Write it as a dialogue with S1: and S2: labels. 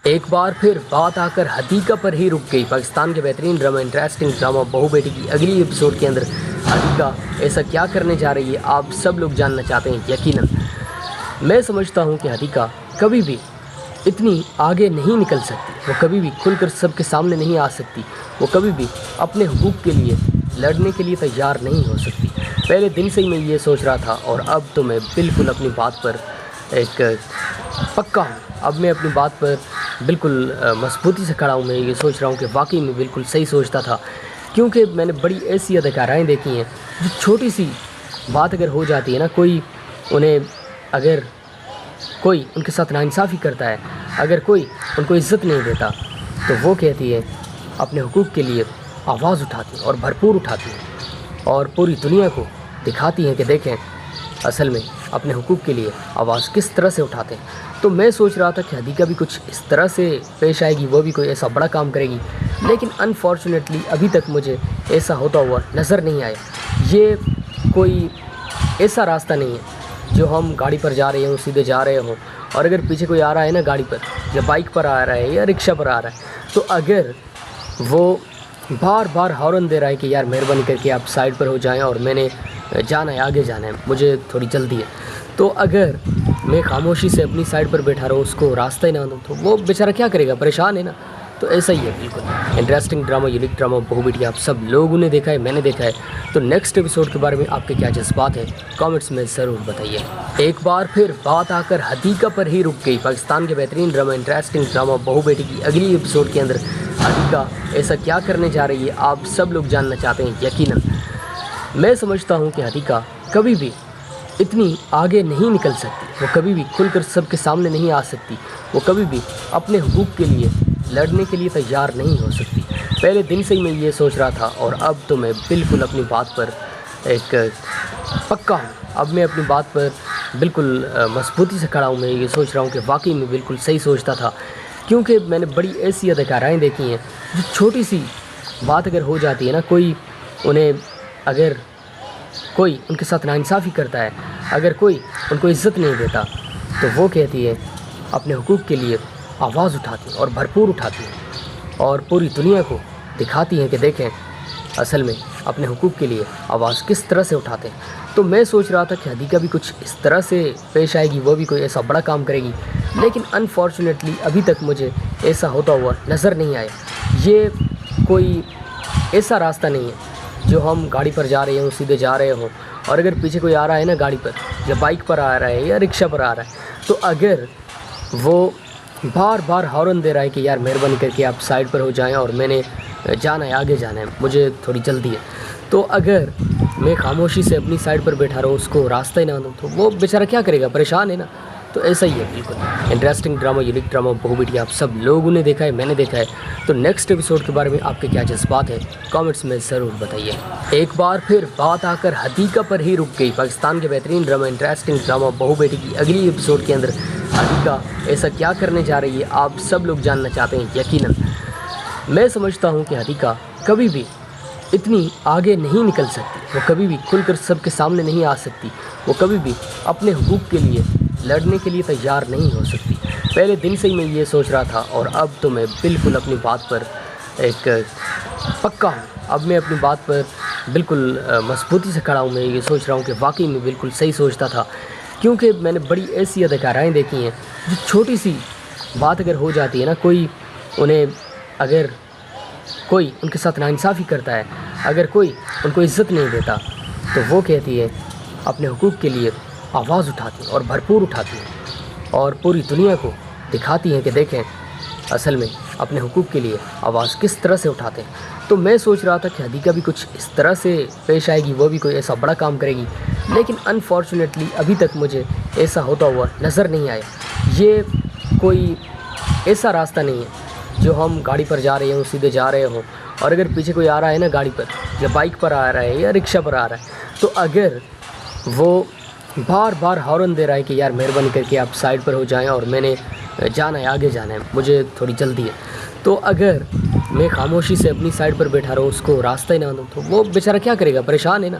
S1: ایک بار پھر بات آ کر حدیقہ پر ہی رک گئی۔ پاکستان کے بہترین ڈرامہ انٹرسٹنگ ڈرامہ بہو بیٹی کی اگلی ایپیسوڈ کے اندر حدیقہ ایسا کیا کرنے جا رہی ہے آپ سب لوگ جاننا چاہتے ہیں۔ یقیناً میں سمجھتا ہوں کہ حدیقہ کبھی بھی اتنی آگے نہیں نکل سکتی، وہ کبھی بھی کھل کر سب کے سامنے نہیں آ سکتی، وہ کبھی بھی اپنے حقوق کے لیے لڑنے کے لیے تیار نہیں ہو سکتی۔ پہلے دن سے ہی میں یہ سوچ رہا تھا اور اب تو میں بالکل اپنی بات پر ایک پکا ہوں۔ اب میں اپنی بات پر بالکل مضبوطی سے کھڑا ہوں۔ میں یہ سوچ رہا ہوں کہ واقعی میں بالکل صحیح سوچتا تھا، کیونکہ میں نے بڑی ایسی اداکارائیں دیکھی ہیں جو چھوٹی سی بات اگر ہو جاتی ہے نا، اگر کوئی ان کے ساتھ ناانصافی کرتا ہے، اگر کوئی ان کو عزت نہیں دیتا، تو وہ کہتی ہے اپنے حقوق کے لیے آواز اٹھاتی ہیں اور بھرپور اٹھاتی ہیں اور پوری دنیا کو دکھاتی ہیں کہ دیکھیں اصل میں اپنے حقوق کے لیے آواز کس طرح سے اٹھاتے ہیں۔ تو میں سوچ رہا تھا کہ حدیقہ بھی کچھ اس طرح سے پیش آئے گی، وہ بھی کوئی ایسا بڑا کام کرے گی، لیکن انفارچونیٹلی ابھی تک مجھے ایسا ہوتا ہوا نظر نہیں آیا۔ یہ کوئی ایسا راستہ نہیں ہے جو ہم گاڑی پر جا رہے ہوں، سیدھے جا رہے ہوں، اور اگر پیچھے کوئی آ رہا ہے نا گاڑی پر یا بائک پر آ رہا ہے یا رکشہ پر آ رہا ہے، تو اگر وہ بار بار ہارن دے رہا ہے کہ یار مہربانی کر کے آپ سائڈ پر ہو جائیں اور میں نے جانا ہے، آگے جانا ہے، مجھے تھوڑی جلدی ہے، تو اگر میں خاموشی سے اپنی سائڈ پر بیٹھا رہوں، اس کو راستہ ہی نہ دوں، تو وہ بیچارہ کیا کرے گا، پریشان ہے نا۔ تو ایسا ہی ہے بالکل انٹرسٹنگ ڈرامہ، یونیک ڈرامہ بہو بیٹی آپ سب لوگوں نے دیکھا ہے، میں نے دیکھا ہے۔ تو نیکسٹ ایپیسوڈ کے بارے میں آپ کے کیا جذبات ہیں کامنٹس میں ضرور بتائیے۔ ایک بار پھر بات آ کر حدیقہ پر ہی رک گئی۔ پاکستان کے بہترین ڈرامہ انٹرسٹنگ ڈرامہ بہو بیٹی کی اگلی ایپیسوڈ کے اندر حدیقہ ایسا کیا کرنے جا رہی ہے آپ سب لوگ جاننا چاہتے ہیں۔ یقیناً میں سمجھتا ہوں کہ حدیقہ کبھی بھی اتنی آگے نہیں نکل سکتی، وہ کبھی بھی کھل کر سب کے سامنے نہیں آ سکتی، وہ کبھی بھی اپنے حقوق کے لیے لڑنے کے لیے تیار نہیں ہو سکتی۔ پہلے دن سے ہی میں یہ سوچ رہا تھا اور اب تو میں بالکل اپنی بات پر ایک پکا ہوں۔ اب میں اپنی بات پر بالکل مضبوطی سے کھڑا ہوں۔ میں یہ سوچ رہا ہوں کہ واقعی میں بالکل صحیح سوچتا تھا، کیونکہ میں نے بڑی ایسی اداکارائیں دیکھی ہیں جو چھوٹی سی بات اگر ہو جاتی ہے نا، اگر کوئی ان کے ساتھ ناانصافی کرتا ہے، اگر کوئی ان کو عزت نہیں دیتا، تو وہ کہتی ہے اپنے حقوق کے لیے آواز اٹھاتی ہیں اور بھرپور اٹھاتی ہیں اور پوری دنیا کو دکھاتی ہیں کہ دیکھیں اصل میں اپنے حقوق کے لیے آواز کس طرح سے اٹھاتے ہیں۔ تو میں سوچ رہا تھا کہ حدیقہ بھی کچھ اس طرح سے پیش آئے گی، وہ بھی کوئی ایسا بڑا کام کرے گی، لیکن انفارچونیٹلی ابھی تک مجھے ایسا ہوتا ہوا نظر نہیں آیا۔ یہ کوئی ایسا راستہ نہیں ہے جو ہم گاڑی پر جا رہے ہوں، سیدھے جا رہے ہوں، اور اگر پیچھے کوئی آ رہا ہے نا گاڑی پر یا بائک پر آ رہا ہے یا رکشہ پر آ رہا ہے، تو اگر وہ بار بار ہارن دے رہا ہے کہ یار مہربانی کر کے آپ سائڈ پر ہو جائیں اور میں نے جانا ہے، آگے جانا ہے، مجھے تھوڑی جلدی ہے، تو اگر میں خاموشی سے اپنی سائڈ پر بیٹھا رہوں، اس کو راستہ ہی نہ دوں، تو وہ بیچارہ کیا کرے گا، پریشان ہے نا۔ تو ایسا ہی ہے بالکل انٹرسٹنگ ڈرامہ، یونیک ڈرامہ بہو بیٹی آپ سب لوگوں نے دیکھا ہے، میں نے دیکھا ہے۔ تو نیکسٹ ایپیسوڈ کے بارے میں آپ کے کیا جذبات ہیں کامنٹس میں ضرور بتائیے۔ ایک بار پھر بات آ کر حدیقہ پر ہی رک گئی۔ پاکستان کے بہترین ڈرامہ انٹرسٹنگ ڈرامہ بہو بیٹی کی اگلی ایپیسوڈ کے اندر حدیقہ ایسا کیا کرنے جا رہی ہے آپ سب لوگ جاننا چاہتے ہیں۔ یقیناً میں سمجھتا ہوں کہ حدیقہ کبھی بھی اتنی آگے نہیں نکل سکتی، وہ کبھی بھی کھل کر سب کے سامنے نہیں آ سکتی، وہ کبھی بھی اپنے حقوق کے لیے لڑنے کے لیے تیار نہیں ہو سکتی۔ پہلے دن سے ہی میں یہ سوچ رہا تھا اور اب تو میں بالکل اپنی بات پر ایک پکا ہوں۔ اب میں اپنی بات پر بالکل مضبوطی سے کھڑا ہوں۔ میں یہ سوچ رہا ہوں کہ واقعی میں بالکل صحیح سوچتا تھا، کیونکہ میں نے بڑی ایسی اداکارائیں دیکھی ہیں جو چھوٹی سی بات اگر ہو جاتی ہے نا، اگر کوئی ان کے ساتھ ناانصافی کرتا ہے، اگر کوئی ان کو عزت نہیں دیتا، تو وہ کہتی ہے اپنے حقوق کے لیے آواز اٹھاتی ہیں اور بھرپور اٹھاتی ہیں اور پوری دنیا کو دکھاتی ہیں کہ دیکھیں اصل میں اپنے حقوق کے لیے آواز کس طرح سے اٹھاتے ہیں۔ تو میں سوچ رہا تھا کہ حدیقہ بھی کچھ اس طرح سے پیش آئے گی، وہ بھی کوئی ایسا بڑا کام کرے گی، لیکن انفارچونیٹلی ابھی تک مجھے ایسا ہوتا ہوا نظر نہیں آیا۔ یہ کوئی ایسا راستہ نہیں ہے جو ہم گاڑی پر جا رہے ہوں، سیدھے جا رہے ہوں، اور اگر پیچھے کوئی آ رہا ہے نا گاڑی پر یا بائک پر آ رہا ہے یا رکشہ پر آ رہا ہے، تو اگر وہ بار بار ہارن دے رہا ہے کہ یار مہربانی کر کے آپ سائڈ پر ہو جائیں اور میں نے جانا ہے، آگے جانا ہے، مجھے تھوڑی جلدی ہے، تو اگر میں خاموشی سے اپنی سائڈ پر بیٹھا رہوں، اس کو راستہ ہی نہ دوں، تو وہ بیچارہ کیا کرے گا، پریشان ہے نا۔